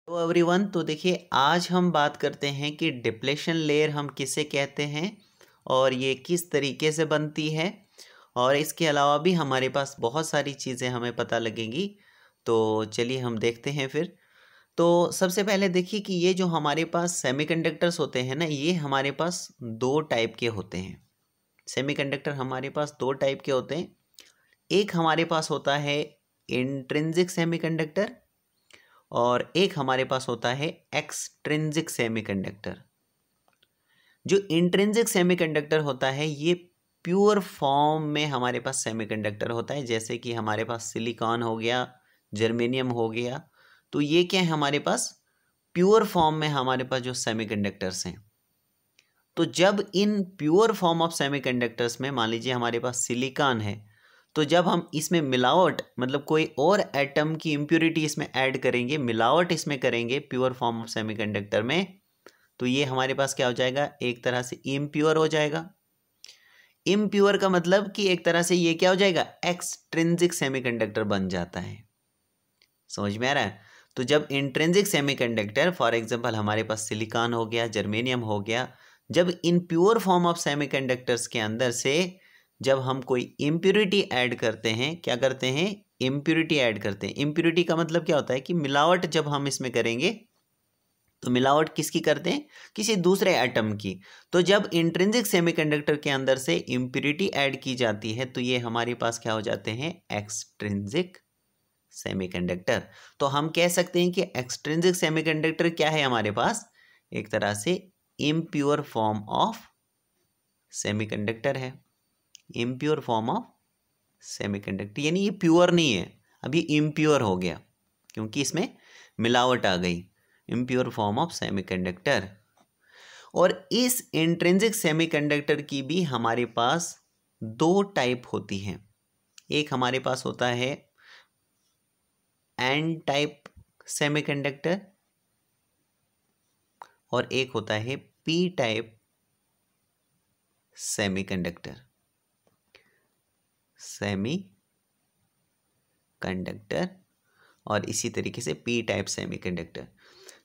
तो एवरीवन, तो देखिए आज हम बात करते हैं कि डिप्लेशन लेयर हम किसे कहते हैं और ये किस तरीके से बनती है। और इसके अलावा भी हमारे पास बहुत सारी चीज़ें हमें पता लगेंगी। तो चलिए हम देखते हैं फिर। तो सबसे पहले देखिए कि ये जो हमारे पास सेमीकंडक्टर्स होते हैं ना, ये हमारे पास दो टाइप के होते हैं। सेमीकंडक्टर हमारे पास दो टाइप के होते हैं। एक हमारे पास होता है इंट्रिंसिक सेमीकंडक्टर और एक हमारे पास होता है एक्सट्रिंसिक सेमीकंडक्टर। जो इंट्रिंसिक सेमीकंडक्टर होता है ये प्योर फॉर्म में हमारे पास सेमीकंडक्टर होता है, जैसे कि हमारे पास सिलिकॉन हो गया, जर्मेनियम हो गया। तो ये क्या है, हमारे पास प्योर फॉर्म में हमारे पास जो सेमीकंडक्टर्स हैं। तो जब in pure form of semiconductors में मान लीजिए हमारे पास सिलिकॉन है, तो जब हम इसमें मिलावट मतलब कोई और एटम की इम्प्योरिटी इसमें ऐड करेंगे, मिलावट इसमें करेंगे प्योर फॉर्म ऑफ सेमीकंडक्टर में, तो ये हमारे पास क्या हो जाएगा, एक तरह से इम्प्योर हो जाएगा। इम्प्योर का मतलब कि एक तरह से ये क्या हो जाएगा, एक्सट्रिंसिक सेमीकंडक्टर बन जाता है। समझ में आ रहा है। तो जब इंट्रिंसिक सेमीकंडक्टर, फॉर एग्जांपल हमारे पास सिलिकॉन हो गया, जर्मेनियम हो गया, जब in pure form of semiconductors के अंदर से जब हम कोई इम्प्योरिटी ऐड करते हैं, क्या करते हैं, इम्प्योरिटी ऐड करते हैं। इम्प्योरिटी का मतलब क्या होता है कि मिलावट जब हम इसमें करेंगे, तो मिलावट किसकी करते हैं, किसी दूसरे एटम की। तो जब इंट्रिंसिक सेमीकंडक्टर के अंदर से इम्प्योरिटी ऐड की जाती है, तो ये हमारे पास क्या हो जाते हैं, एक्सट्रिंसिक सेमीकंडक्टर। तो हम कह सकते हैं कि एक्सट्रिंसिक सेमीकंडक्टर क्या है, हमारे पास एक तरह से इम्प्योर फॉर्म ऑफ सेमीकंडक्टर है। इम्प्योर फॉर्म ऑफ सेमीकंडक्टर यानी ये प्योर नहीं है, अभी इम्प्योर हो गया क्योंकि इसमें मिलावट आ गई। Impure form of semiconductor. और इस इंट्रिंसिक सेमीकंडक्टर की भी हमारे पास दो टाइप होती हैं। एक हमारे पास होता है एन टाइप सेमीकंडक्टर और एक होता है पी टाइप सेमीकंडक्टर। सेमीकंडक्टर और इसी तरीके से पी टाइप सेमीकंडक्टर।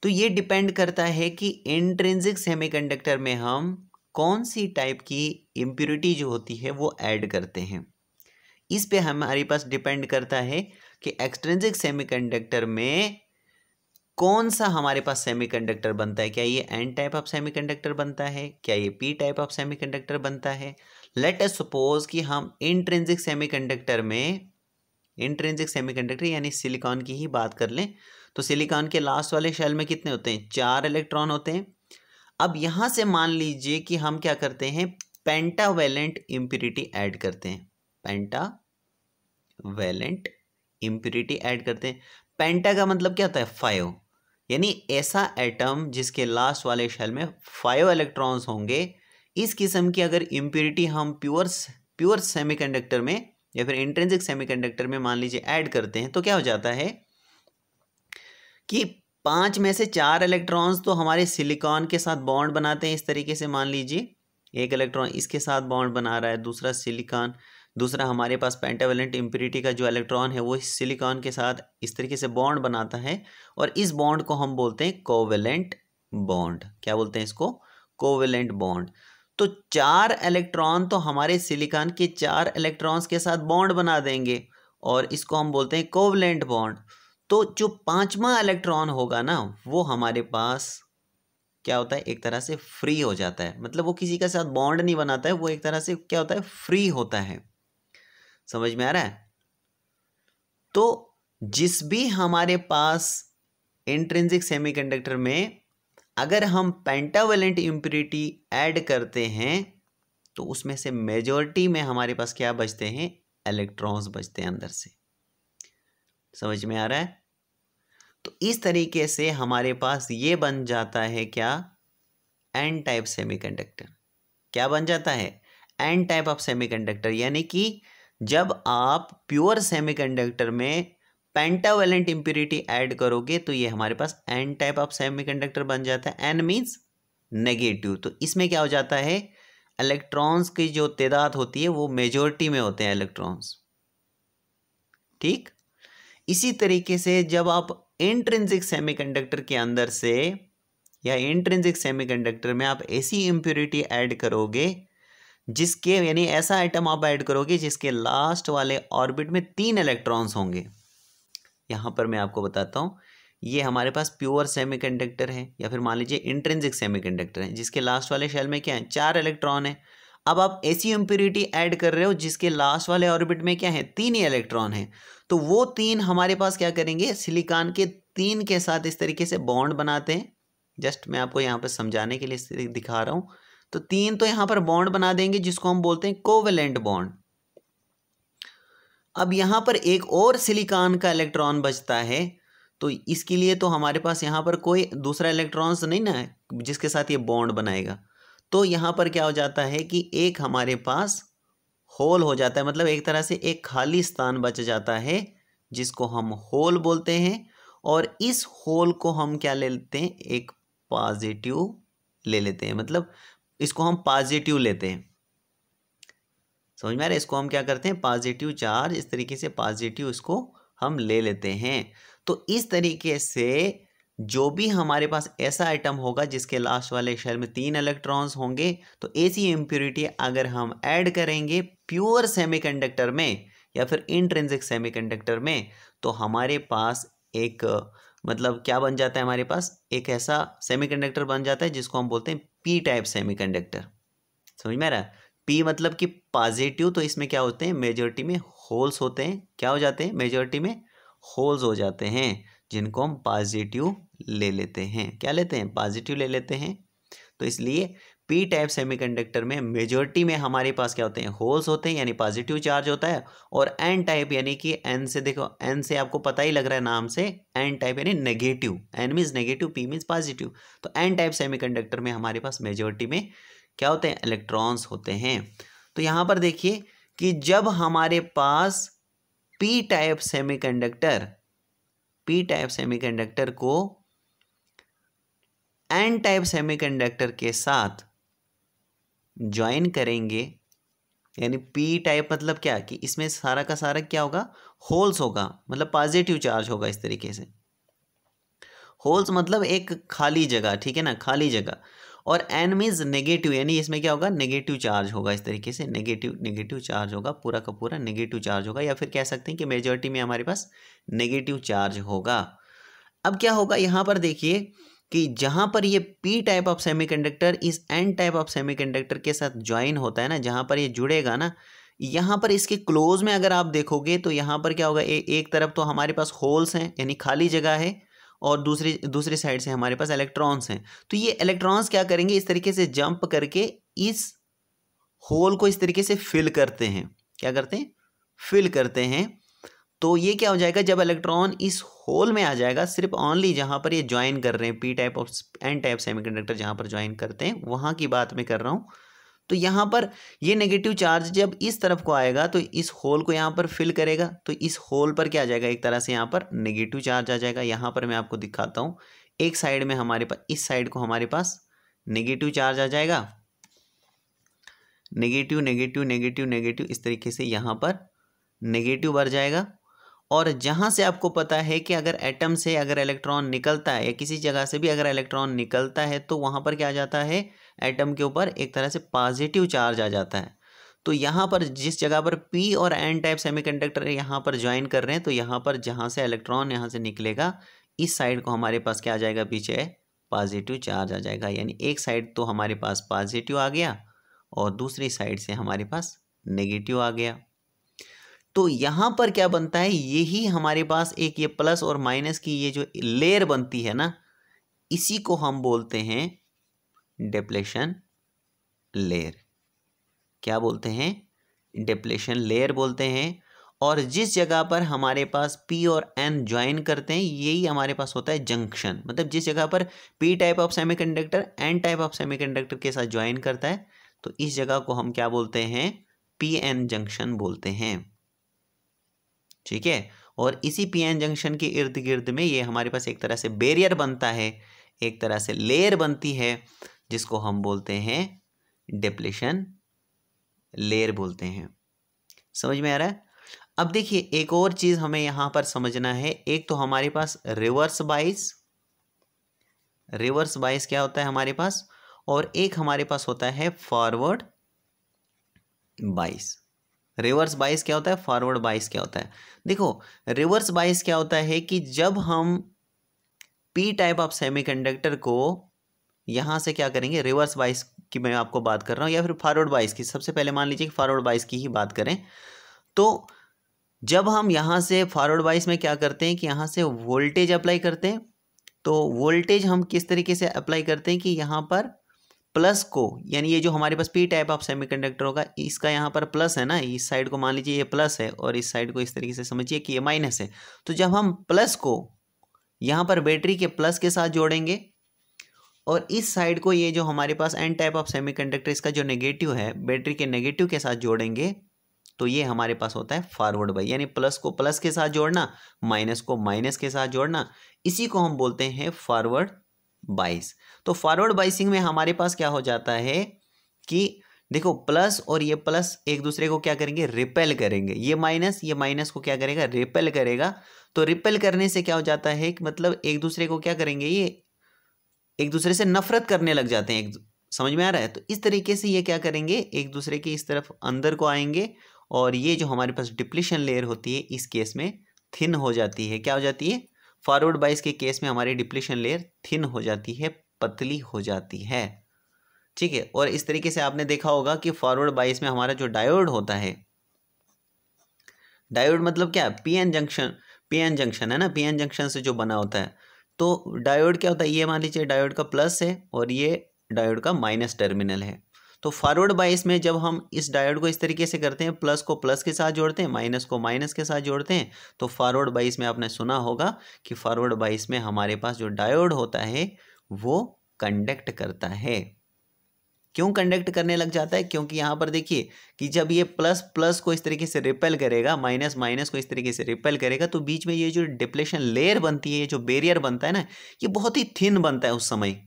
तो ये डिपेंड करता है कि इंट्रिंसिक सेमीकंडक्टर में हम कौन सी टाइप की इम्प्योरिटी जो होती है वो ऐड करते हैं। इस पे हमारे पास डिपेंड करता है कि एक्सट्रिंसिक सेमीकंडक्टर में कौन सा हमारे पास सेमीकंडक्टर बनता है। क्या ये एन टाइप ऑफ सेमीकंडक्टर बनता है, क्या ये पी टाइप ऑफ सेमीकंडक्टर बनता है। लेट अस सपोज कि हम इंट्रिंसिक सेमीकंडक्टर में, इंट्रिंसिक सेमीकंडक्टर यानी सिलिकॉन की ही बात कर लें, तो सिलिकॉन के लास्ट वाले शेल में कितने होते हैं, 4 इलेक्ट्रॉन होते हैं। अब यहां से मान लीजिए कि हम क्या करते हैं, पेंटावेलेंट इम्प्योरिटी ऐड करते हैं। पेंटावेलेंट इम्प्योरिटी ऐड करते हैं। पेंटा का मतलब क्या होता है, 5, यानी ऐसा एटम जिसके लास्ट वाले शेल में 5 इलेक्ट्रॉन्स होंगे। इस किस्म की अगर इम्प्योरिटी हम प्योर सेमीकंडक्टर में या फिर इंट्रिंसिक सेमीकंडक्टर में मान लीजिए ऐड करते हैं, तो क्या हो जाता है कि 5 में से 4 इलेक्ट्रॉन्स तो हमारे सिलिकॉन के साथ बॉन्ड बनाते हैं। इस तरीके से मान लीजिए एक इलेक्ट्रॉन इसके साथ बॉन्ड बना रहा है, दूसरा सिलिकॉन, दूसरा हमारे पास पेंटावेलेंट इम्प्योरिटी का जो इलेक्ट्रॉन है वो इस सिलिकॉन के साथ इस तरीके से बॉन्ड बनाता है और इस बॉन्ड को हम बोलते हैं कोवेलेंट बॉन्ड। क्या बोलते हैं इसको, कोवेलेंट बॉन्ड। तो 4 इलेक्ट्रॉन तो हमारे सिलिकॉन के 4 इलेक्ट्रॉन्स के साथ बॉन्ड बना देंगे और इसको हम बोलते हैं कोवेलेंट बॉन्ड। तो जो 5वां इलेक्ट्रॉन होगा ना, वो हमारे पास क्या होता है, एक तरह से फ्री हो जाता है। मतलब वो किसी के साथ बॉन्ड नहीं बनाता है, वो एक तरह से क्या होता है, फ्री होता है। समझ में आ रहा है। तो जिस भी हमारे पास इंट्रिंसिक सेमीकंडक्टर में अगर हम पेंटावेलेंट इम्प्योरिटी ऐड करते हैं, तो उसमें से मेजॉरिटी में हमारे पास क्या बचते हैं, इलेक्ट्रॉन्स बचते हैं अंदर से। समझ में आ रहा है। तो इस तरीके से हमारे पास ये बन जाता है क्या, एन टाइप सेमीकंडक्टर। क्या बन जाता है, एन टाइप ऑफ सेमीकंडक्टर। यानी कि जब आप प्योर सेमीकंडक्टर में पेंटावेलेंट इम्प्योरिटी ऐड करोगे तो ये हमारे पास एन टाइप ऑफ सेमीकंडक्टर बन जाता है। N means negative. तो इसमें क्या हो जाता है, इलेक्ट्रॉन्स की जो तादाद होती है वो मेजॉरिटी में होते हैं इलेक्ट्रॉन्स। ठीक। इसी तरीके से जब आप इंट्रिंसिक सेमीकंडक्टर के अंदर से या इंट्रिंसिक सेमीकंडक्टर में आप ऐसी इम्प्योरिटी ऐड करोगे जिसके यानी ऐसा आइटम आप ऐड करोगे जिसके लास्ट वाले ऑर्बिट में 3 इलेक्ट्रॉन्स होंगे। यहाँ पर मैं आपको बताता हूँ, ये हमारे पास प्योर सेमीकंडक्टर है या फिर मान लीजिए इंट्रिंसिक सेमीकंडक्टर है जिसके लास्ट वाले शेल में क्या है, 4 इलेक्ट्रॉन है। अब आप ऐसी इम्प्योरिटी ऐड कर रहे हो जिसके लास्ट वाले ऑर्बिट में क्या है, 3 ही इलेक्ट्रॉन है। तो वो 3 हमारे पास क्या करेंगे, सिलिकॉन के 3 के साथ इस तरीके से बॉन्ड बनाते हैं। जस्ट मैं आपको यहाँ पर समझाने के लिए दिखा रहा हूँ। तो 3 तो यहाँ पर बॉन्ड बना देंगे जिसको हम बोलते हैं कोवेलेंट बॉन्ड। अब यहाँ पर एक और सिलिकॉन का इलेक्ट्रॉन बचता है, तो इसके लिए तो हमारे पास यहाँ पर कोई दूसरा इलेक्ट्रॉन्स नहीं ना है जिसके साथ ये बॉन्ड बनाएगा। तो यहाँ पर क्या हो जाता है कि एक हमारे पास होल हो जाता है, मतलब एक तरह से एक खाली स्थान बच जाता है जिसको हम होल बोलते हैं। और इस होल को हम क्या ले लेते हैं, एक पॉजिटिव ले लेते हैं, मतलब इसको हम पॉजिटिव लेते हैं। समझ में आ रहा है, इसको हम क्या करते हैं, पॉजिटिव चार्ज, इस तरीके से पॉजिटिव इसको हम ले लेते हैं। तो इस तरीके से जो भी हमारे पास ऐसा आइटम होगा जिसके लास्ट वाले शेल में 3 इलेक्ट्रॉन्स होंगे, तो ऐसी इम्प्योरिटी अगर हम ऐड करेंगे प्योर सेमीकंडक्टर में या फिर इंट्रिंसिक सेमीकंडक्टर में, तो हमारे पास एक मतलब क्या बन जाता है, हमारे पास एक ऐसा सेमीकंडक्टर बन जाता है जिसको हम बोलते हैं पी टाइप सेमीकंडक्टर। समझ में आ रहा है, पी मतलब कि पॉजिटिव, तो इसमें क्या होते हैं, मेजॉरिटी में होल्स होते हैं। क्या हो जाते हैं, मेजॉरिटी में होल्स हो जाते हैं जिनको हम पॉजिटिव ले लेते हैं। क्या लेते हैं, पॉजिटिव ले लेते हैं। तो इसलिए पी टाइप सेमीकंडक्टर में मेजॉरिटी में हमारे पास क्या होते हैं, होल्स होते हैं यानी पॉजिटिव चार्ज होता है। और एन टाइप यानी कि एन से देखो, एन से आपको पता ही लग रहा है नाम से, एन टाइप यानी negative, n means negative, p means positive. तो एन टाइप सेमीकंडक्टर में हमारे पास मेजॉरिटी में क्या होते हैं, इलेक्ट्रॉन्स होते हैं। तो यहाँ पर देखिए कि जब हमारे पास पी टाइप सेमीकंडक्टर को एन टाइप सेमीकंडक्टर के साथ ज्वाइन करेंगे, यानी पी टाइप मतलब क्या कि इसमें सारा का सारा क्या होगा, होल्स होगा, मतलब पॉजिटिव चार्ज होगा इस तरीके से। होल्स मतलब एक खाली जगह, ठीक है ना, खाली जगह। और एन मीन्स नेगेटिव, यानी इसमें क्या होगा, नेगेटिव चार्ज होगा इस तरीके से, नेगेटिव चार्ज होगा, पूरा का पूरा नेगेटिव चार्ज होगा, या फिर कह सकते हैं कि मेजॉरिटी में हमारे पास नेगेटिव चार्ज होगा। अब क्या होगा, यहाँ पर देखिए कि जहाँ पर ये पी टाइप ऑफ सेमीकंडक्टर इस एन टाइप ऑफ सेमीकंडक्टर के साथ ज्वाइन होता है ना, जहाँ पर ये जुड़ेगा ना, यहाँ पर इसके क्लोज में अगर आप देखोगे तो यहाँ पर क्या होगा, एक तरफ तो हमारे पास होल्स हैं यानी खाली जगह है, और दूसरी साइड से हमारे पास इलेक्ट्रॉन्स हैं। तो ये इलेक्ट्रॉन्स क्या करेंगे, इस तरीके से जंप करके इस होल को इस तरीके से फिल करते हैं। क्या करते हैं, फिल करते हैं। तो ये क्या हो जाएगा, जब इलेक्ट्रॉन इस होल में आ जाएगा, सिर्फ ओनली जहाँ पर ये ज्वाइन कर रहे हैं, पी टाइप और एन टाइप सेमीकंडक्टर जहाँ पर ज्वाइन करते हैं वहाँ की बात मैं कर रहा हूँ। तो यहाँ पर ये नेगेटिव चार्ज जब इस तरफ को आएगा तो इस होल को यहाँ पर फिल करेगा, तो इस होल पर क्या आ जाएगा, एक तरह से यहाँ पर नेगेटिव चार्ज आ जाएगा। यहाँ पर मैं आपको दिखाता हूँ, एक साइड में हमारे पास, इस साइड को हमारे पास नेगेटिव चार्ज आ जाएगा, नेगेटिव नेगेटिव नेगेटिव नेगेटिव, इस तरीके से यहाँ पर नेगेटिव बढ़ जाएगा। और जहाँ से आपको पता है कि अगर एटम से अगर इलेक्ट्रॉन निकलता है या किसी जगह से भी अगर इलेक्ट्रॉन निकलता है तो वहाँ पर क्या आ जाता है, एटम के ऊपर एक तरह से पॉजिटिव चार्ज आ जाता है। तो यहाँ पर जिस जगह पर पी और एन टाइप सेमीकंडक्टर यहाँ पर ज्वाइन कर रहे हैं, तो यहाँ पर जहाँ से इलेक्ट्रॉन यहाँ से निकलेगा, इस साइड को हमारे पास क्या आ जाएगा, पीछे पॉजिटिव चार्ज आ जाएगा। यानी एक साइड तो हमारे पास पॉजिटिव आ गया और दूसरी साइड से हमारे पास नेगेटिव आ गया। तो यहाँ पर क्या बनता है, यही हमारे पास एक ये प्लस और माइनस की ये जो लेयर बनती है ना, इसी को हम बोलते हैं डिप्लेशन लेयर। क्या बोलते हैं, डिप्लेशन लेयर बोलते हैं। और जिस जगह पर हमारे पास पी और एन ज्वाइन करते हैं, यही हमारे पास होता है जंक्शन। मतलब जिस जगह पर p type of semiconductor n type of semiconductor के साथ ज्वाइन करता है, तो इस जगह को हम क्या बोलते हैं, पी एन जंक्शन बोलते हैं। ठीक है, और इसी पी एन जंक्शन के इर्द गिर्द में ये हमारे पास एक तरह से बैरियर बनता है, एक तरह से लेयर बनती है, जिसको हम बोलते हैं डिप्लेशन लेयर बोलते हैं। समझ में आ रहा है। अब देखिए एक और चीज़ हमें यहाँ पर समझना है, एक तो हमारे पास रिवर्स बाइस, रिवर्स बाइस क्या होता है हमारे पास, और एक हमारे पास होता है फॉरवर्ड बाइस। रिवर्स बाइस क्या होता है, फॉरवर्ड बाइस क्या होता है। देखो रिवर्स बाइस क्या होता है कि जब हम पी टाइप ऑफ सेमीकंडक्टर को यहाँ से क्या करेंगे, रिवर्स बाइस की मैं आपको बात कर रहा हूँ या फिर फॉरवर्ड बाइस की, सबसे पहले मान लीजिए कि फॉरवर्ड बाइस की ही बात करें, तो जब हम यहाँ से फॉरवर्ड बाइस में क्या करते हैं कि यहाँ से वोल्टेज अप्लाई करते हैं। तो वोल्टेज हम किस तरीके से अप्लाई करते हैं कि यहाँ पर प्लस को, यानी ये जो हमारे पास पी टाइप ऑफ सेमीकंडक्टर होगा इसका यहाँ पर प्लस है ना, इस साइड को मान लीजिए ये प्लस है और इस साइड को इस तरीके से समझिए कि ये माइनस है। तो जब हम प्लस को यहाँ पर बैटरी के प्लस के साथ जोड़ेंगे और इस साइड को ये जो हमारे पास एन टाइप ऑफ सेमीकंडक्टर इसका जो नेगेटिव है बैटरी के नेगेटिव के साथ जोड़ेंगे, तो ये हमारे पास होता है फॉरवर्ड बाइस, यानी प्लस को प्लस के साथ जोड़ना, माइनस को माइनस के साथ जोड़ना, इसी को हम बोलते हैं फॉरवर्ड बाइस। तो फॉरवर्ड बाइसिंग में हमारे पास क्या हो जाता है कि देखो प्लस और ये प्लस एक दूसरे को क्या करेंगे, रिपेल करेंगे, ये माइनस को क्या करेगा, रिपेल करेगा। तो रिपेल करने से क्या हो जाता है कि मतलब एक दूसरे को क्या करेंगे, ये एक दूसरे से नफरत करने लग जाते हैं, समझ में आ रहा है। तो इस तरीके से ये क्या करेंगे, एक दूसरे के इस तरफ अंदर को आएंगे और ये जो हमारे पास डिप्लीशन लेयर होती है इस केस में थिन हो जाती है। क्या हो जाती है, फॉरवर्ड बाइस के केस में हमारी डिप्लीशन लेयर थिन हो जाती है, पतली हो जाती है, ठीक है। और इस तरीके से आपने देखा होगा कि फॉरवर्ड बाइस में हमारा जो डायोड होता है, डायोड मतलब क्या, पीएन जंक्शन है ना, पीएन जंक्शन से जो बना होता है। तो डायोड क्या होता है, ये मान लीजिए डायोड का प्लस है और ये डायोड का माइनस टर्मिनल है। तो फॉरवर्ड बाइस में जब हम इस डायोड को इस तरीके से करते हैं, प्लस को प्लस के साथ जोड़ते हैं, माइनस को माइनस के साथ जोड़ते हैं, तो फॉरवर्ड बाइस में आपने सुना होगा कि फॉरवर्ड बाइस में हमारे पास जो डायोड होता है वो कंडक्ट करता है। क्यों कंडक्ट करने लग जाता है, क्योंकि यहाँ पर देखिए कि जब ये प्लस प्लस को इस तरीके से रिपेल करेगा, माइनस माइनस को इस तरीके से रिपेल करेगा, तो बीच में ये जो डिप्लेशन लेयर बनती है, ये जो बैरियर बनता है ना, ये बहुत ही थिन बनता है उस समय,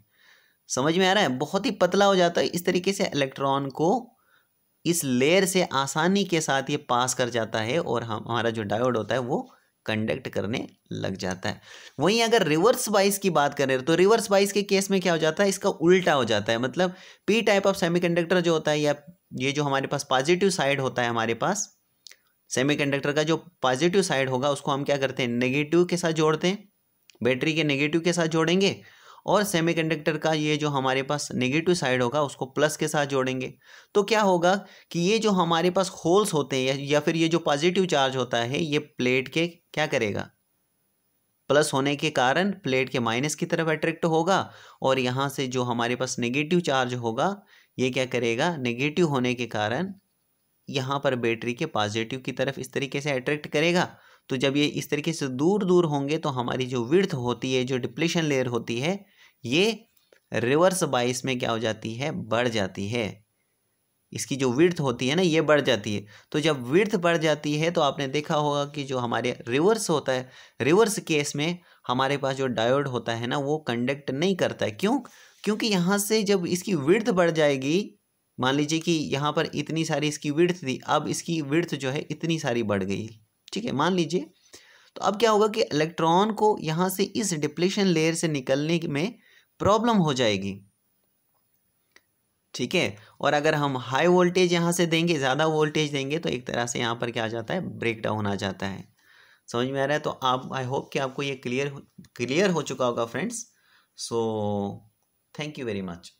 समझ में आ रहा है, बहुत ही पतला हो जाता है। इस तरीके से इलेक्ट्रॉन को इस लेयर से आसानी के साथ ये पास कर जाता है और हमारा जो डायोड होता है वो कंडक्ट करने लग जाता है। वहीं अगर रिवर्स बाइस की बात करें तो रिवर्स बाइस के केस में क्या हो जाता है, इसका उल्टा हो जाता है। मतलब पी टाइप ऑफ सेमीकंडक्टर जो होता है, या ये जो हमारे पास पॉजिटिव साइड होता है, हमारे पास सेमीकंडक्टर का जो पॉजिटिव साइड होगा उसको हम क्या करते हैं, नेगेटिव के साथ जोड़ते हैं, बैटरी के नेगेटिव के साथ जोड़ेंगे, और सेमीकंडक्टर का ये जो हमारे पास नेगेटिव साइड होगा उसको प्लस के साथ जोड़ेंगे। तो क्या होगा कि ये जो हमारे पास होल्स होते हैं या फिर ये जो पॉजिटिव चार्ज होता है, ये प्लेट के क्या करेगा, प्लस होने के कारण प्लेट के माइनस की तरफ अट्रैक्ट होगा, और यहाँ से जो हमारे पास नेगेटिव चार्ज होगा ये क्या करेगा, नेगेटिव होने के कारण यहाँ पर बैटरी के पॉजिटिव की तरफ इस तरीके से अट्रैक्ट करेगा। तो जब ये इस तरीके से दूर दूर होंगे तो हमारी जो विड्थ होती है, जो डिप्लेशन लेयर होती है, ये रिवर्स बाइस में क्या हो जाती है, बढ़ जाती है। इसकी जो विड्थ होती है ना, ये बढ़ जाती है। तो जब विड्थ बढ़ जाती है तो आपने देखा होगा कि जो हमारे रिवर्स होता है, रिवर्स केस में हमारे पास जो डायोड होता है ना वो कंडक्ट नहीं करता है। क्यों, क्योंकि यहाँ से जब इसकी विड्थ बढ़ जाएगी, मान लीजिए कि यहाँ पर इतनी सारी इसकी विड्थ थी, अब इसकी विड्थ जो है इतनी सारी बढ़ गई, ठीक है, मान लीजिए। तो अब क्या होगा कि इलेक्ट्रॉन को यहाँ से इस डिप्लेशन लेयर से निकलने में प्रॉब्लम हो जाएगी, ठीक है। और अगर हम हाई वोल्टेज यहाँ से देंगे, ज़्यादा वोल्टेज देंगे, तो एक तरह से यहाँ पर क्या आ जाता है, ब्रेक डाउन आ जाता है। समझ में आ रहा है। तो आप, आई होप कि आपको ये क्लियर हो चुका होगा friends. So thank you very much.